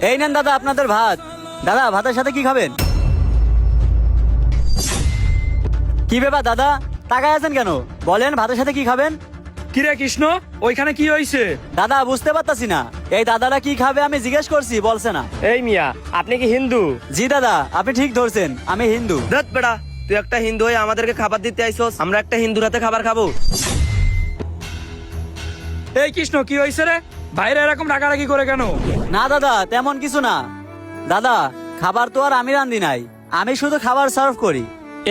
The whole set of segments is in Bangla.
এই নেন দাদা আপনাদের ভাত। দাদা ভাতের সাথে কি খাবেন? কি ব্যাপার দাদা, তাকায় আছেন কেন? বলেন ভাতের সাথে কি খাবেন? কিরে কৃষ্ণ, ওইখানে কি হয়েছে? দাদা বুঝতে পারতাছি না, এই দাদারা কি খাবে আমি জিজ্ঞেস করছি, বলছে না। এই মিয়া, আপনি কি হিন্দু? জি দাদা, আপনি ঠিক ধরছেন, আমি হিন্দু। ধুৎ বেটা, তুই একটা হিন্দু হয়ে আমাদেরকে খাবার দিতে আইছস? আমরা একটা হিন্দুর হাতে খাবার খাবো? এই কৃষ্ণ, কি হয়েছে রে? বাইরে এরকম রাগারাগি করে কেন? না দাদা তেমন কিছু না। দাদা খাবার তো আর আমি রান্ধি নাই, আমি শুধু খাবার সার্ভ করি।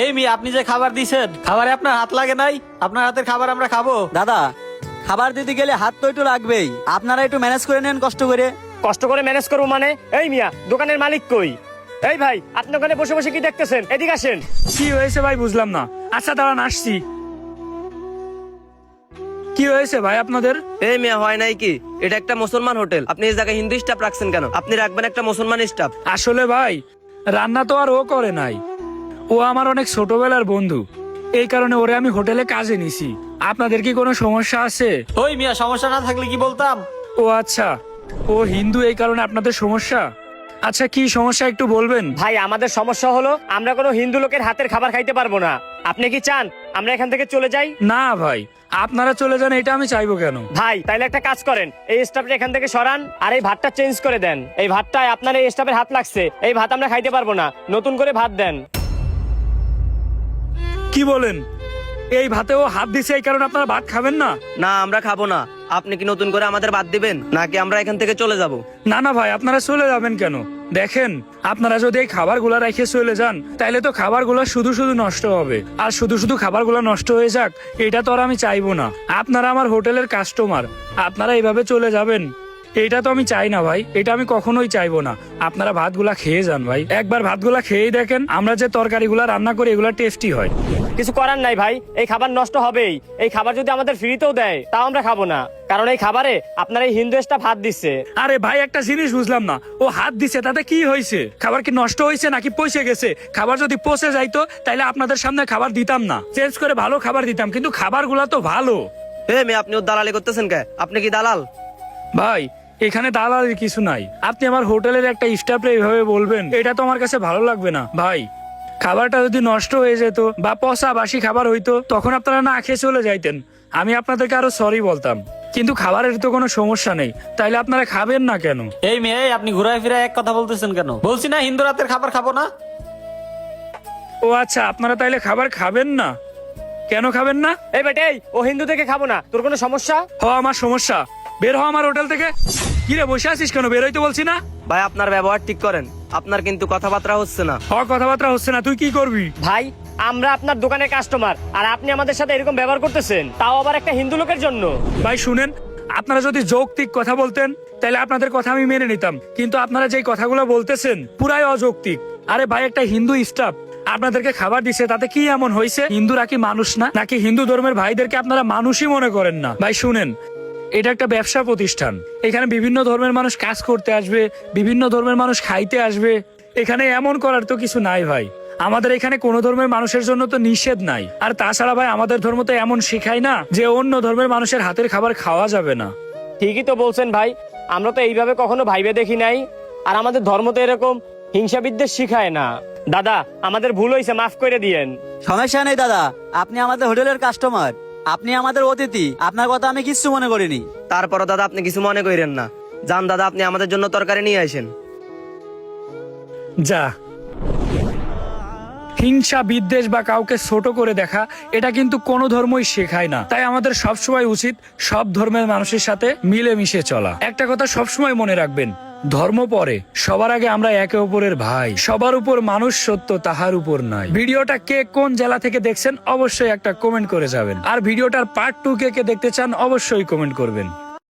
এই মেয়ে, আপনি যে খাবার দিছেন, খাবারে আপনার হাত লাগে নাই? আপনার হাতের খাবার আমরা খাবো? দাদা খাবার দিতে গেলে হাত তো একটু লাগবেই, আপনারা একটু ম্যানেজ করে নেন কষ্ট করে। কষ্ট করে ম্যানেজ করবো মানে? এই মিয়া, দোকানের মালিক কই? এই ভাই, আপনি ওখানে বসে বসে কি দেখতেছেন? এদিকে আসেন। কি হয়েছে ভাই, বুঝলাম না। আচ্ছা দাঁড়ান, আসছি। কি হয়েছে ভাই আপনাদের? এই মেয়ে, হয় নাই কি? এটা একটা মুসলমান হোটেল, আপনি এই জায়গায় হিন্দু স্টাফ রাখছেন কেন? আপনি রাখবেন একটা মুসলমান স্টাফ। আসলে ভাই, রান্না তো আর ও করে নাই, ও আমার অনেক ছোটবেলার বন্ধু, এই কারণে ওরে আমি হোটেলে কাজে নিছি। আপনাদের কি কোনো সমস্যা আছে? ওই মিয়া, সমস্যা না থাকলে কি বলতাম? ও আচ্ছা, ও হিন্দু, এই কারণে আপনাদের সমস্যা। আচ্ছা কি সমস্যা একটু বলবেন? ভাই, আমাদের সমস্যা হলো আমরা কোনো হিন্দু লোকের হাতের খাবার খাইতে পারবো না। আপনি কি চান আমরা এখান থেকে চলে যাই? না ভাই, আপনারা চলে যান, এটা আমি চাইবো কেন? ভাই তাইলে একটা কাজ করেন, এই স্টাফটা এখান থেকে সরান আর এই ভাতটা চেঞ্জ করে দেন। এই ভাতটায় আপনার এই স্টাফের হাত লাগছে, এই ভাত আমরা খাইতে পারবো না, নতুন করে ভাত দেন। কি বলেন? এই ভাতেও হাত দিছে, এই কারণে আপনারা ভাত খাবেন না? না, আমরা খাবো না। আপনি কি নতুন করে আমাদের বাদ দিবেন, নাকি আমরা এখান থেকে চলে যাব? না না ভাই, আপনারা চলে যাবেন কেন? দেখেন, আপনারা যদি এই খাবারগুলা রেখে চলে যান, তাহলে তো খাবারগুলো শুধু শুধু নষ্ট হবে, আর শুধু শুধু খাবারগুলো নষ্ট হয়ে যাক, এটা তো আর আমি চাইবো না। আপনারা আমার হোটেলের কাস্টমার, আপনারা এইভাবে চলে যাবেন, এটা তো আমি চাই না ভাই, এটা আমি কখনোই চাইবো না। আপনারা ভাতগুলা খেয়ে যান ভাই, একবার ভাতগুলা খেয়েই দেখেন, আমরা যে তরকারিগুলা রান্না করি এগুলা টেস্টি হয়। কিছু করার নাই ভাই, এই খাবার নষ্ট হবেই। এই খাবার যদি আমাদের ফ্রিতেও দেয় তাও আমরা খাবো না, কারণ এই খাবারে আপনার এই হিন্দু স্টাফ হাত দিচ্ছে। আরে ভাই, একটা জিনিস বুঝলাম না, ও হাত দিছে তাতে কি হয়েছে? খাবার কি নষ্ট হয়েছে নাকি পচে গেছে? খাবার যদি পচে যাইতো তাহলে আপনাদের সামনে খাবার দিতাম না, চেঞ্জ করে ভালো খাবার দিতাম, কিন্তু খাবারগুলা তো ভালো। এই মেয়ে, আপনি ওর দালালি করতেছেন কে? আপনি কি দালাল? ভাই এখানে দালালির কিছু নাই, আপনি আমার হোটেলের একটা স্টাফে এইভাবে বলবেন, এটা তো আমার কাছে ভালো লাগবে না ভাই। খাবারটা যদি নষ্ট হয়ে যেত বা পচা বাসি খাবার হইতো, তখন আপনারা না খেয়ে চলে যাইতেন, আমি আপনাদেরকে আরো সরি বলতাম, কিন্তু খাবারের তো কোনো সমস্যা নেই, তাইলে আপনারা খাবেন না কেন? এই মেয়ে, আপনি ঘুরায় ফিরায় এক কথা বলতেছেন কেন? বলছি না হিন্দু রাতের খাবার খাবো না। ও আচ্ছা, আপনারা তাইলে খাবার খাবেন না? কেন খাবেন না? এই বেটে, ও হিন্দু থেকে খাবো না, তোর কোনো সমস্যা? আমার সমস্যা, বের হ আমার হোটেল থেকে। কিরে বসে আছিস কেন? বেরোইতে বলছি না? ভাই, আপনার ব্যবহার ঠিক করেন, আপনার কিন্তু কথাবার্তা হচ্ছে না। কথাবার্তা হচ্ছে না, তুই কি করবি? ভাই, আমরা আপনার দোকানের কাস্টমার আর আপনি আমাদের সাথে এরকম ব্যবহার করতেছেন, তাও আবার একটা হিন্দু লোকের জন্য। ভাই শুনেন, আপনারা যদি যৌক্তিক কথা বলতেন তাহলে আপনাদের কথা আমি মেনে নিতাম, কিন্তু আপনারা যেই কথাগুলো বলতেছেন পুরাই অযৌক্তিক। আরে ভাই, একটা হিন্দু স্টাফ আপনাদেরকে খাবার দিছে, তাতে কি এমন হয়েছে? হিন্দুরা কি মানুষ না? নাকি হিন্দু ধর্মের ভাইদেরকে আপনারা মানুষই মনে করেন না? ভাই শুনেন, এটা একটা ব্যবসা প্রতিষ্ঠান, এখানে বিভিন্ন ধর্মের মানুষ কাজ করতে আসবে, বিভিন্ন ধর্মের মানুষ খাইতে আসবে, এখানে এমন করার তো কিছু নাই ভাই। আমাদের এখানে কোনো ধর্মের মানুষের জন্য তো নিষেধ নাই, আর তাছাড়া ভাই আমাদের ধর্ম তো এমন শিখায় না যে অন্য ধর্মের মানুষের হাতের খাবার খাওয়া যাবে না। ঠিকই তো বলছেন ভাই, আমরা তো এইভাবে কখনো ভাইবে দেখি নাই, আর আমাদের ধর্ম তো এরকম হিংসা বিদ্বেষ শিখায় না। দাদা, আমাদের ভুল হয়েছে, মাফ করে দিয়েন। সমস্যা নেই দাদা, আপনি আমাদের হোটেলের কাস্টমার, আপনি আমাদের অতিথি, আপনার কথা আমি কিচ্ছু মনে করিনি। তারপরও দাদা, আপনি কিছু মনে করেন না। যান দাদা, আপনি আমাদের জন্য তরকারি নিয়ে আসেন। যা, হিংসা বিদ্বেষ বা কাউকে ছোট করে দেখা, এটা কিন্তু কোনো ধর্মই শেখায় না। তাই আমাদের সবসময় উচিত সব ধর্মের মানুষের সাথে মিলেমিশে চলা। একটা কথা সবসময় মনে রাখবেন, ধর্ম পরে, সবার আগে আমরা একে অপরের ভাই। সবার উপর মানুষ সত্য, তাহার উপর নাই। ভিডিওটা কে কোন জেলা থেকে দেখছেন অবশ্যই একটা কমেন্ট করে যাবেন, আর ভিডিওটার পার্ট 2 কে দেখতে চান অবশ্যই কমেন্ট করবেন।